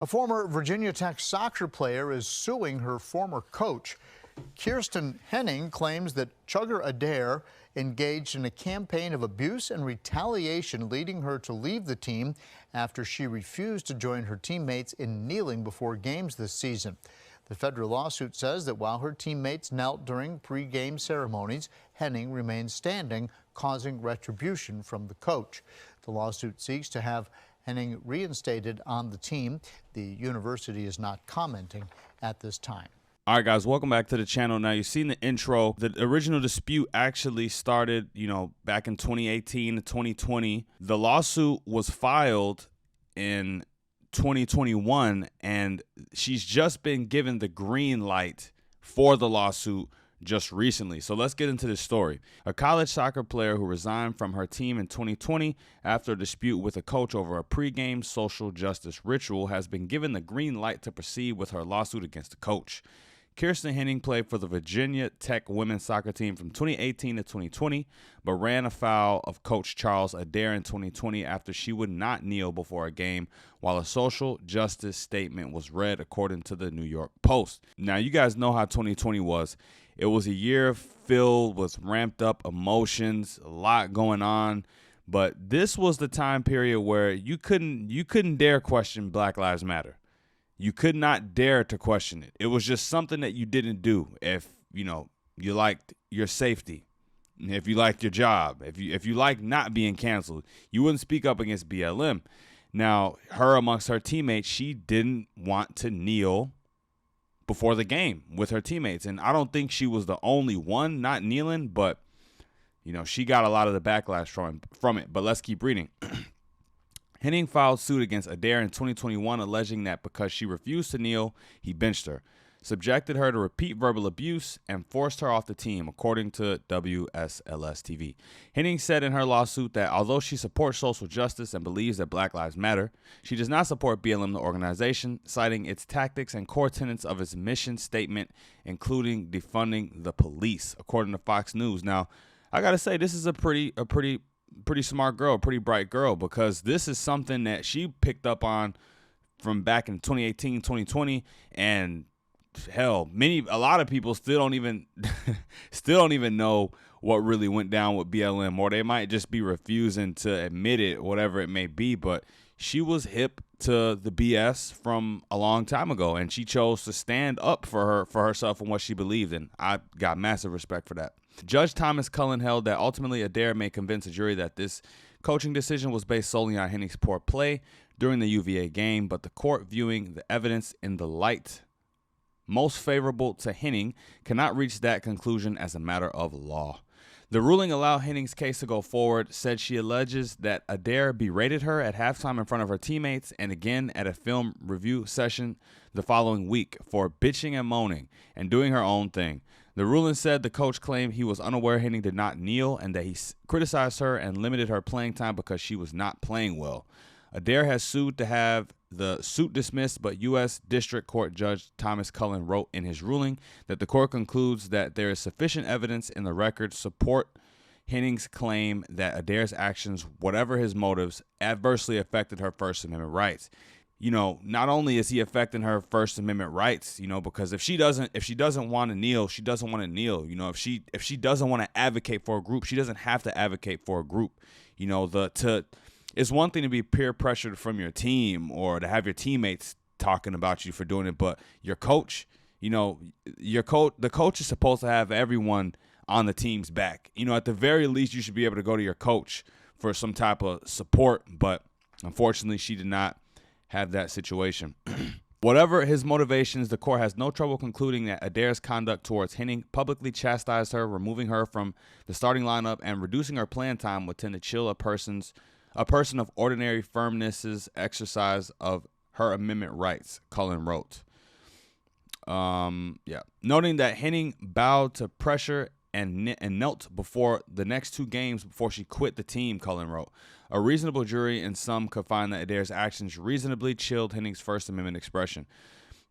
A former Virginia Tech soccer player is suing her former coach. Kirsten Henning claims that Chugger Adair engaged in a campaign of abuse and retaliation, leading her to leave the team after she refused to join her teammates in kneeling before games this season. The federal lawsuit says that while her teammates knelt during pre-game ceremonies, Henning remained standing, causing retribution from the coach. The lawsuit seeks to have Henning reinstated on the team. The university is not commenting at this time. All right, guys, welcome back to the channel. Now, you've seen the intro. The original dispute actually started, back in 2018 to 2020. The lawsuit was filed in 2021, and she's just been given the green light for the lawsuit just recently. So let's get into this story. A college soccer player who resigned from her team in 2020 after a dispute with a coach over a pregame social justice ritual has been given the green light to proceed with her lawsuit against the coach. Kirsten Henning played for the Virginia Tech women's soccer team from 2018 to 2020, but ran afoul of Coach Charles Adair in 2020 after she would not kneel before a game while a social justice statement was read, according to the New York Post. Now, you guys know how 2020 was. It was a year filled with ramped up emotions, a lot going on, but this was the time period where you couldn't dare question Black Lives Matter. You could not dare to question it. It was just something that you didn't do if, you liked your safety, if you liked your job, if you liked not being canceled, you wouldn't speak up against BLM. Now, her amongst her teammates, she didn't want to kneel before the game with her teammates. And I don't think she was the only one not kneeling, but, she got a lot of the backlash from it. But let's keep reading. Henning filed suit against Adair in 2021, alleging that because she refused to kneel, he benched her, subjected her to repeat verbal abuse, and forced her off the team, according to WSLS-TV. Henning said in her lawsuit that although she supports social justice and believes that Black Lives Matter, she does not support BLM, the organization, citing its tactics and core tenets of its mission statement, including defunding the police, according to Fox News. Now, I got to say, this is a pretty smart girl, a pretty bright girl, because this is something that she picked up on from back in 2018, 2020, and hell, a lot of people still don't even know what really went down with BLM, or they might just be refusing to admit it, whatever it may be. But she was hip to the BS from a long time ago, and she chose to stand up for herself and what she believed in. I got massive respect for that. Judge Thomas Cullen held that ultimately Adair may convince a jury that this coaching decision was based solely on Henning's poor play during the UVA game, but the court, viewing the evidence in the light most favorable to Henning, cannot reach that conclusion as a matter of law. The ruling allowed Henning's case to go forward, said she alleges that Adair berated her at halftime in front of her teammates and again at a film review session the following week for bitching and moaning and doing her own thing. The ruling said the coach claimed he was unaware Henning did not kneel and that he criticized her and limited her playing time because she was not playing well. Adair has sued to have the suit dismissed, but U.S. District Court Judge Thomas Cullen wrote in his ruling that the court concludes that there is sufficient evidence in the record to support Henning's claim that Adair's actions, whatever his motives, adversely affected her First Amendment rights. Not only is he affecting her First Amendment rights, because if she doesn't want to kneel, she doesn't want to kneel. If she doesn't want to advocate for a group, she doesn't have to advocate for a group. It's one thing to be peer pressured from your team or to have your teammates talking about you for doing it, but your coach, the coach is supposed to have everyone on the team's back. At the very least, you should be able to go to your coach for some type of support, but unfortunately, she did not have that situation. Whatever his motivations, the court has no trouble concluding that Adair's conduct towards Henning, publicly chastised her, removing her from the starting lineup, and reducing her playing time would tend to chill a person of ordinary firmness's exercise of her amendment rights, Cullen wrote. Noting that Henning bowed to pressure and knelt before the next two games before she quit the team, Cullen wrote. A reasonable jury in some could find that Adair's actions reasonably chilled Henning's First Amendment expression.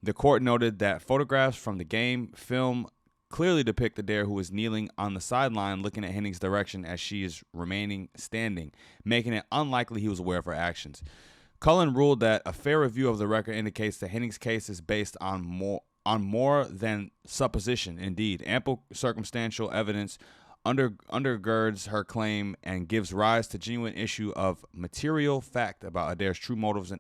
The court noted that photographs from the game film clearly depict Adair, who is kneeling on the sideline looking at Henning's direction as she is remaining standing, making it unlikely he was aware of her actions. Cullen ruled that a fair review of the record indicates that Henning's case is based on more than supposition. Indeed, ample circumstantial evidence undergirds her claim and gives rise to genuine issue of material fact about Adair's true motives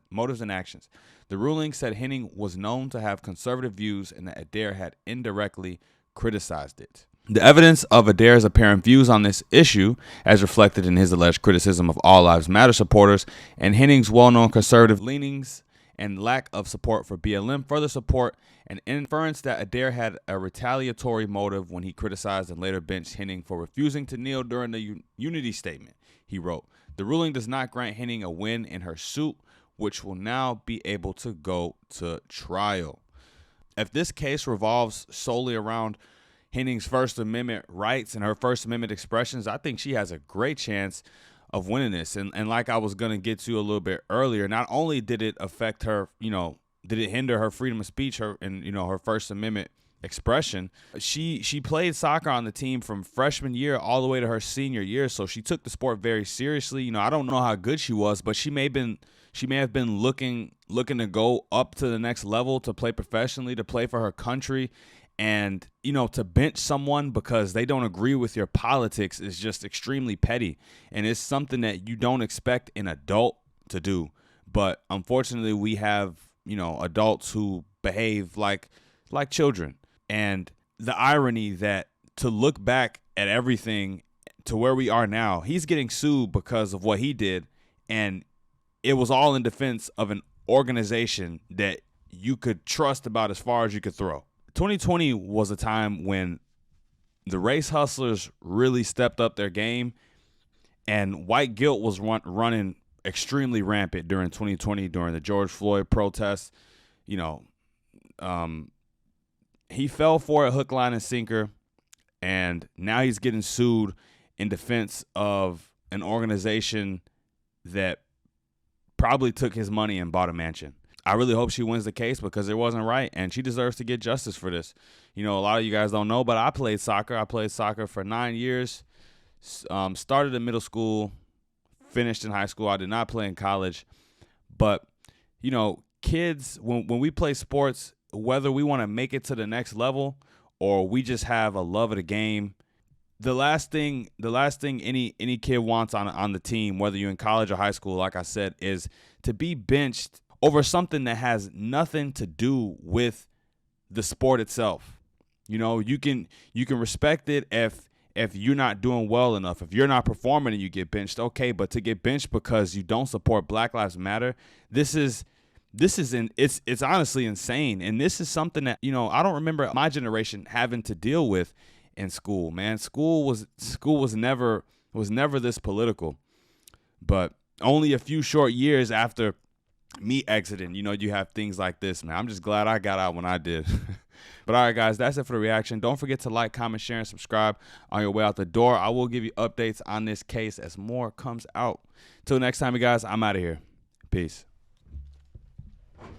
and actions. The ruling said Henning was known to have conservative views and that Adair had indirectly criticized it. The evidence of Adair's apparent views on this issue, as reflected in his alleged criticism of All Lives Matter supporters and Henning's well-known conservative leanings and lack of support for BLM, further support an inference that Adair had a retaliatory motive when he criticized and later benched Henning for refusing to kneel during the unity statement. He wrote, "The ruling does not grant Henning a win in her suit, which will now be able to go to trial." If this case revolves solely around Henning's First Amendment rights and her First Amendment expressions, I think she has a great chance of winning this. And like I was going to get to a little bit earlier, not only did it affect her, did it hinder her freedom of speech, her First Amendment expression, she played soccer on the team from freshman year all the way to her senior year. So she took the sport very seriously. I don't know how good she was, but she may have been looking to go up to the next level, to play professionally, to play for her country. And, to bench someone because they don't agree with your politics is just extremely petty. And it's something that you don't expect an adult to do. But unfortunately, we have, adults who behave like children. And the irony that to look back at everything to where we are now, he's getting sued because of what he did. And it was all in defense of an organization that you could trust about as far as you could throw. 2020 was a time when the race hustlers really stepped up their game, and white guilt was running extremely rampant during 2020 during the George Floyd protests. He fell for it hook, line, and sinker, and now he's getting sued in defense of an organization that probably took his money and bought a mansion. I really hope she wins the case because it wasn't right, and she deserves to get justice for this. A lot of you guys don't know, but I played soccer. I played soccer for 9 years, started in middle school, finished in high school. I did not play in college. But, kids, when we play sports, whether we want to make it to the next level or we just have a love of the game, the last thing any kid wants on the team, whether you're in college or high school, like I said, is to be benched over something that has nothing to do with the sport itself. You can respect it if you're not doing well enough. If you're not performing and you get benched, okay, but to get benched because you don't support Black Lives Matter, it's honestly insane. And this is something that, I don't remember my generation having to deal with in school, man. School was never this political. But only a few short years after me exiting, you have things like this, man. I'm just glad I got out when I did. But all right, guys, that's it for the reaction. Don't forget to like, comment, share, and subscribe on your way out the door. I will give you updates on this case as more comes out. Till next time, you guys, I'm out of here. Peace.